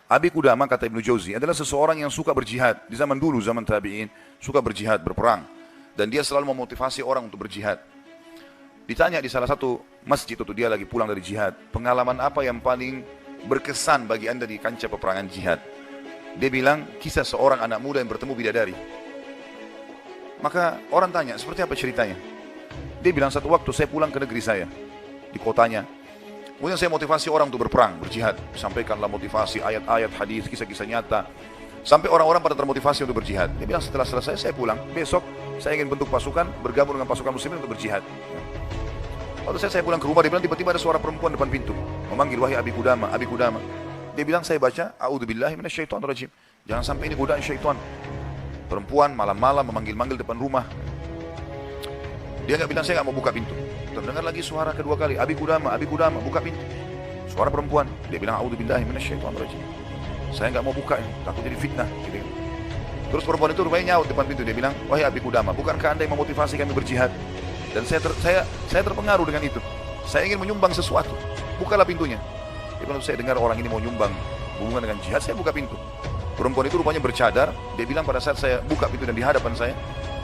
Abi Qudamah, kata Ibnu Jauzi, adalah seseorang yang suka berjihad. Di zaman dulu, zaman tabi'in, suka berjihad, berperang. Dan dia selalu memotivasi orang untuk berjihad. Ditanya di salah satu masjid waktu dia lagi pulang dari jihad, pengalaman apa yang paling berkesan bagi anda di kancah peperangan jihad? Dia bilang, kisah seorang anak muda yang bertemu bidadari. Maka orang tanya, seperti apa ceritanya? Dia bilang, satu waktu saya pulang ke negeri saya, di kotanya. Kemudian saya motivasi orang untuk berperang, berjihad. Sampaikanlah motivasi, ayat-ayat, hadis, kisah-kisah nyata. Sampai orang-orang pada termotivasi untuk berjihad. Dia bilang, setelah selesai saya pulang. Besok saya ingin bentuk pasukan, bergabung dengan pasukan muslimin untuk berjihad. Waktu saya pulang ke rumah, dia bilang tiba-tiba ada suara perempuan depan pintu. Memanggil, wahai Abi Qudamah, Abi Qudamah. Dia bilang, saya baca, A'udzubillahi minasyaitonirrajim. Jangan sampai ini godaan syaitan. Perempuan malam-malam memanggil-manggil depan rumah. Dia nggak bilang, saya nggak mau buka pintu. Terdengar lagi suara kedua kali, Abi Qudamah, buka pintu. Suara perempuan. Dia bilang, A'udzubillahi minasyaitonirrajim. Saya nggak mau buka ini, takut jadi fitnah. Gitu. Terus perempuan itu rupanya nyaut depan pintu. Dia bilang, wahai Abi Qudamah, bukankah anda yang memotivasi kami berjihad? Dan saya terpengaruh dengan itu. Saya ingin menyumbang sesuatu. Bukalah pintunya. Dia bilang, saya dengar orang ini mau nyumbang hubungan dengan jihad, saya buka pintu. Perempuan itu rupanya bercadar. Dia bilang pada saat saya buka pintu dan di hadapan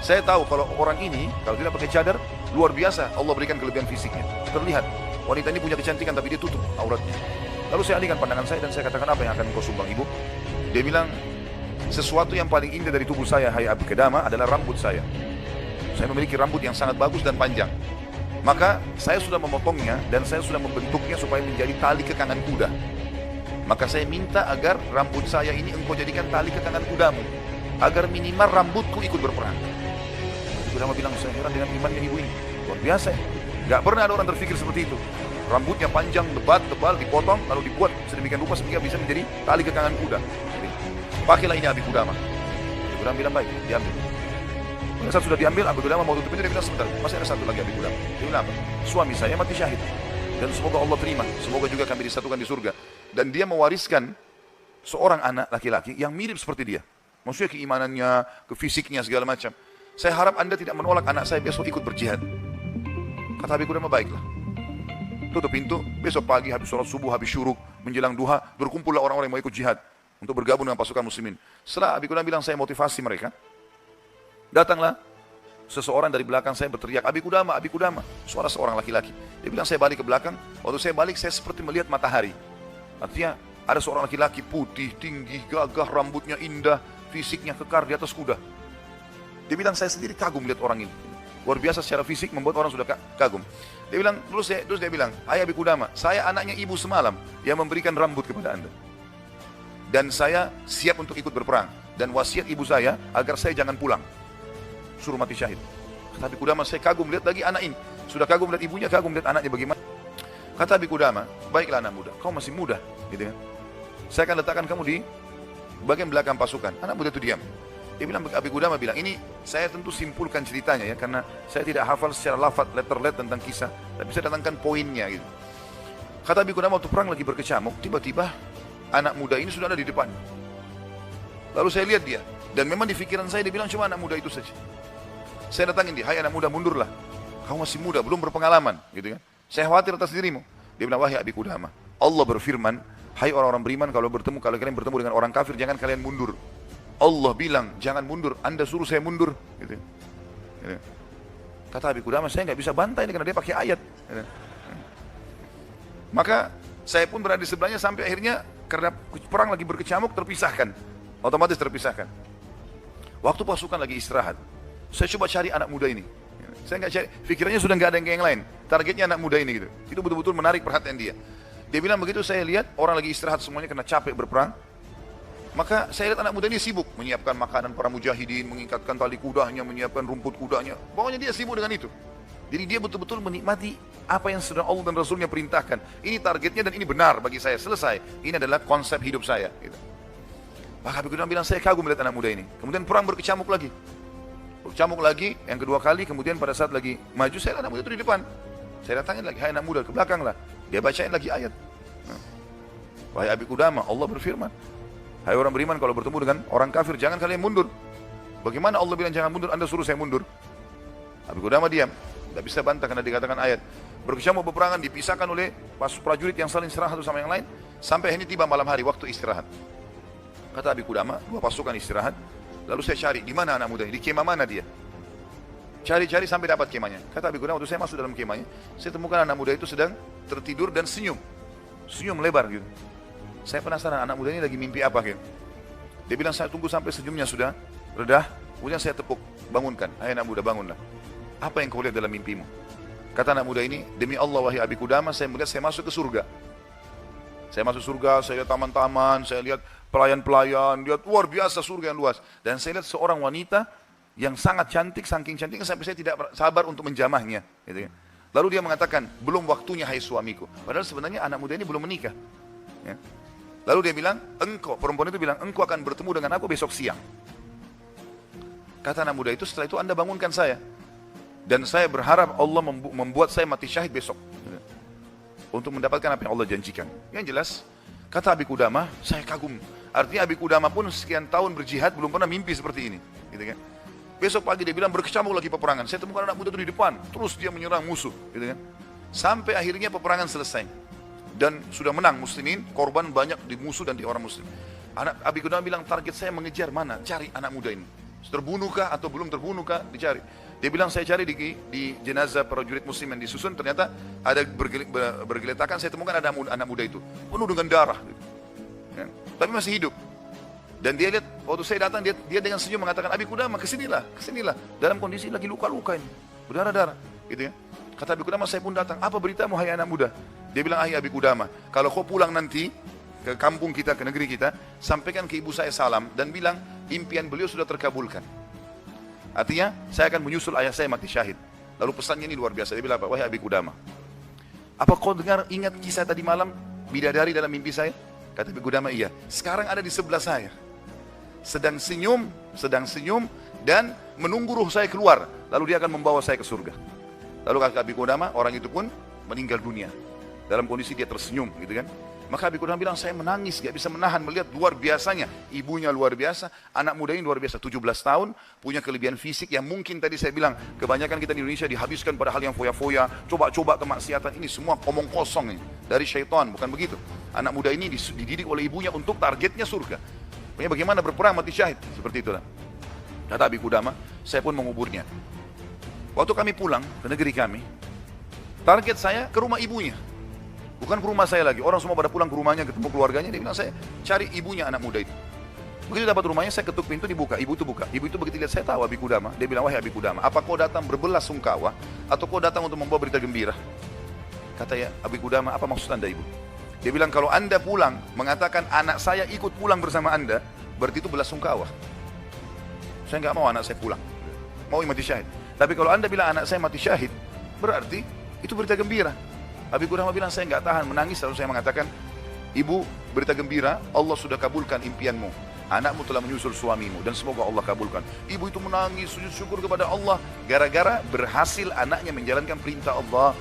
saya tahu kalau orang ini kalau tidak pakai cadar, luar biasa Allah berikan kelebihan fisiknya. Terlihat wanita ini punya kecantikan tapi dia tutup auratnya. Lalu saya alihkan pandangan saya dan saya katakan, apa yang akan kau sumbang ibu? Dia bilang, sesuatu yang paling indah dari tubuh saya, hai Abi Qudamah, adalah rambut saya. Saya memiliki rambut yang sangat bagus dan panjang. Maka saya sudah memotongnya dan saya sudah membentuknya supaya menjadi tali kekangan kuda. Maka saya minta agar rambut saya ini engkau jadikan tali kekangan kudamu, agar minimal rambutku ikut berperang. Qudamah bilang, saya heran dengan imannya ibu ini, luar biasa ya. Gak pernah ada orang terfikir seperti itu. Rambutnya panjang, lebat, tebal, dipotong, lalu dibuat sedemikian rupa sehingga bisa menjadi tali kekangan kuda. Jadi, pakailah ini Abi Qudamah. Abi Qudamah bilang, baik, diambil. Pada saat sudah diambil, Abi Qudamah mau tutup pintu, dia bilang, sebentar, masih ada satu lagi Abi Qudamah. Dia bilang apa? Suami saya mati syahid. Dan semoga Allah terima, semoga juga kami disatukan di surga. Dan dia mewariskan seorang anak laki-laki yang mirip seperti dia. Maksudnya keimanannya, kefisiknya, segala macam. Saya harap anda tidak menolak anak saya besok ikut berjihad. Kata Abi Qudamah, baiklah. Tutup pintu, besok pagi habis sholat subuh, habis syuruk, menjelang duha, berkumpullah orang-orang yang mau ikut jihad untuk bergabung dengan pasukan muslimin. Setelah Abi Qudamah bilang, saya motivasi mereka, datanglah seseorang dari belakang saya berteriak, Abi Qudamah, suara seorang laki-laki. Dia bilang, saya balik ke belakang. Waktu saya balik, saya seperti melihat matahari. Artinya, ada seorang laki-laki putih, tinggi, gagah, rambutnya indah, fisiknya kekar di atas kuda. Dia bilang, saya sendiri kagum melihat orang ini. Luar biasa secara fisik, membuat orang sudah kagum. Dia bilang, terus dia bilang, Ayah Abi Qudamah, saya anaknya ibu semalam yang memberikan rambut kepada anda. Dan saya siap untuk ikut berperang. Dan wasiat ibu saya agar saya jangan pulang, suruh mati syahid. Kata Abi Qudamah, saya kagum lihat lagi anak ini. Sudah kagum lihat ibunya, kagum lihat anaknya bagaimana. Kata Abi Qudamah, baiklah anak muda, kau masih muda, gitu kan. Saya akan letakkan kamu di bagian belakang pasukan. Anak muda itu diam. Dia bilang, Abi Qudamah bilang, ini saya tentu simpulkan ceritanya ya, karena saya tidak hafal secara lafaz letter tentang kisah, tapi saya datangkan poinnya gitu. Kata Abi Qudamah, waktu perang lagi berkecamuk, tiba-tiba anak muda ini sudah ada di depan. Lalu saya lihat dia, dan memang di pikiran saya dia bilang cuma anak muda itu saja. Saya datangin dia, hai anak muda, mundurlah. Kau masih muda, belum berpengalaman, gitu kan. Saya khawatir atas dirimu. Dia bilang, wahai Abi Qudamah, Allah berfirman, hai orang-orang beriman, kalau kalian bertemu dengan orang kafir, jangan kalian mundur. Allah bilang, jangan mundur, anda suruh saya mundur. Gitu. Gitu. Kata Abi Qudamah, saya nggak bisa bantai ini karena dia pakai ayat. Gitu. Maka saya pun berada di sebelahnya sampai akhirnya karena perang lagi berkecamuk terpisahkan. Otomatis terpisahkan. Waktu pasukan lagi istirahat, saya coba cari anak muda ini. Saya nggak cari, pikirannya sudah nggak ada yang lain. Targetnya anak muda ini gitu. Itu betul-betul menarik perhatian dia. Dia bilang begitu saya lihat orang lagi istirahat semuanya karena capek berperang. Maka saya lihat anak muda ini sibuk menyiapkan makanan para mujahidin, mengikatkan tali kudanya, menyiapkan rumput kudanya. Pokoknya dia sibuk dengan itu. Jadi dia betul-betul menikmati apa yang sudah Allah dan Rasulnya perintahkan. Ini targetnya dan ini benar bagi saya. Selesai. Ini adalah konsep hidup saya. Gitu. Maka Abi Qudamah bilang, saya kagum melihat anak muda ini. Kemudian perang berkecamuk lagi. Berkecamuk lagi, yang kedua kali. Kemudian pada saat lagi maju, saya lihat anak muda itu di depan. Saya datangin lagi, hai anak muda, ke belakang lah. Dia bacain lagi ayat. Wahai Abi Qudamah, Allah berfirman, hai orang beriman, kalau bertemu dengan orang kafir, jangan kalian mundur. Bagaimana Allah bilang jangan mundur, anda suruh saya mundur? Abi Qudamah diam, tidak bisa bantah karena dikatakan ayat. Berkecamuk peperangan dipisahkan oleh prajurit yang saling serang satu sama yang lain, sampai ini tiba malam hari, waktu istirahat. Kata Abi Qudamah, 2 pasukan istirahat. Lalu saya cari, di mana anak muda ini? Di kemah mana dia? Cari-cari sampai dapat kemahnya. Kata Abi Qudamah, waktu saya masuk dalam kemahnya, saya temukan anak muda itu sedang tertidur dan senyum. Senyum lebar gitu. Saya penasaran anak muda ini lagi mimpi apa gitu. Dia bilang, saya tunggu sampai senyumnya sudah redah. Kemudian saya tepuk, bangunkan. Hai anak muda, bangunlah. Apa yang kau lihat dalam mimpimu? Kata anak muda ini, demi Allah wahai Abi Qudamah, saya melihat saya masuk ke surga. Saya masuk surga, saya lihat taman-taman, saya lihat pelayan-pelayan, lihat luar biasa surga yang luas. Dan saya lihat seorang wanita yang sangat cantik, saking cantiknya sampai saya tidak sabar untuk menjamahnya. Gitu ya. Lalu dia mengatakan, belum waktunya hai suamiku. Padahal sebenarnya anak muda ini belum menikah. Ya. Lalu dia bilang, engkau, perempuan itu bilang, engkau akan bertemu dengan aku besok siang. Kata anak muda itu, setelah itu Anda bangunkan saya. Dan saya berharap Allah membuat saya mati syahid besok. Untuk mendapatkan apa yang Allah janjikan. Yang jelas, kata Abi Qudamah, saya kagum. Artinya Abi Qudamah pun sekian tahun berjihad belum pernah mimpi seperti ini. Gitu kan. Besok pagi dia bilang berkecamuk lagi peperangan. Saya temukan anak muda itu di depan. Terus dia menyerang musuh. Gitu kan. Sampai akhirnya peperangan selesai. Dan sudah menang muslimin, korban banyak di musuh dan di orang muslim. Anak Abi Qudamah bilang target saya mengejar mana? Cari anak muda ini. Terbunuhkah atau belum terbunuhkah? Dicari. Dia bilang saya cari di jenazah prajurit muslim yang disusun, ternyata ada bergeletakan, saya temukan ada anak muda itu. Penuh dengan darah. Ya. Tapi masih hidup. Dan dia lihat, waktu saya datang, dia dengan senyum mengatakan, Abi Qudamah, kesinilah. Dalam kondisi lagi luka-luka ini. Berdarah-darah. Gitu ya. Kata Abi Qudamah, saya pun datang. Apa beritamu, hai anak muda? Dia bilang, hai Abi Qudamah, kalau kau pulang nanti ke kampung kita, ke negeri kita, sampaikan ke ibu saya salam dan bilang, impian beliau sudah terkabulkan. Artinya, saya akan menyusul ayah saya mati syahid. Lalu pesannya ini luar biasa. Dia bilang apa? Wahai Abi Qudamah, apa kau ingat kisah tadi malam bidadari dalam mimpi saya? Kata Abi Qudamah, iya. Sekarang ada di sebelah saya. Sedang senyum dan menunggu ruh saya keluar. Lalu dia akan membawa saya ke surga. Lalu kata Abi Qudamah, orang itu pun meninggal dunia. Dalam kondisi dia tersenyum, gitu kan. Maka Abi Qudamah bilang, saya menangis, gak bisa menahan melihat luar biasanya. Ibunya luar biasa, anak muda ini luar biasa, 17 tahun, punya kelebihan fisik yang mungkin tadi saya bilang, kebanyakan kita di Indonesia dihabiskan pada hal yang foya-foya, coba-coba kemaksiatan, ini semua omong kosong ini, dari syaitan, bukan begitu. Anak muda ini dididik oleh ibunya untuk targetnya surga. Bagaimana berperang mati syahid, seperti itulah. Kata Abi Qudamah, saya pun menguburnya. Waktu kami pulang ke negeri kami, target saya ke rumah ibunya. Bukan ke rumah saya lagi, orang semua pada pulang ke rumahnya, ketemu keluarganya, dia bilang saya cari ibunya anak muda itu. Begitu dapat rumahnya, saya ketuk pintu, dibuka, ibu itu buka. Ibu itu begitu lihat saya tahu Abi Qudamah, dia bilang, wahai Abi Qudamah, apa kau datang berbelas sungkawa, atau kau datang untuk membawa berita gembira? Kata ya Abi Qudamah, apa maksud anda ibu? Dia bilang, kalau anda pulang, mengatakan anak saya ikut pulang bersama anda, berarti itu belas sungkawa. Saya nggak mau anak saya pulang, mau mati syahid. Tapi kalau anda bilang anak saya mati syahid, berarti itu berita gembira. Abi Qudamah bilang, saya nggak tahan menangis, lalu saya mengatakan, ibu, berita gembira, Allah sudah kabulkan impianmu. Anakmu telah menyusul suamimu dan semoga Allah kabulkan. Ibu itu menangis, sujud syukur kepada Allah gara-gara berhasil anaknya menjalankan perintah Allah.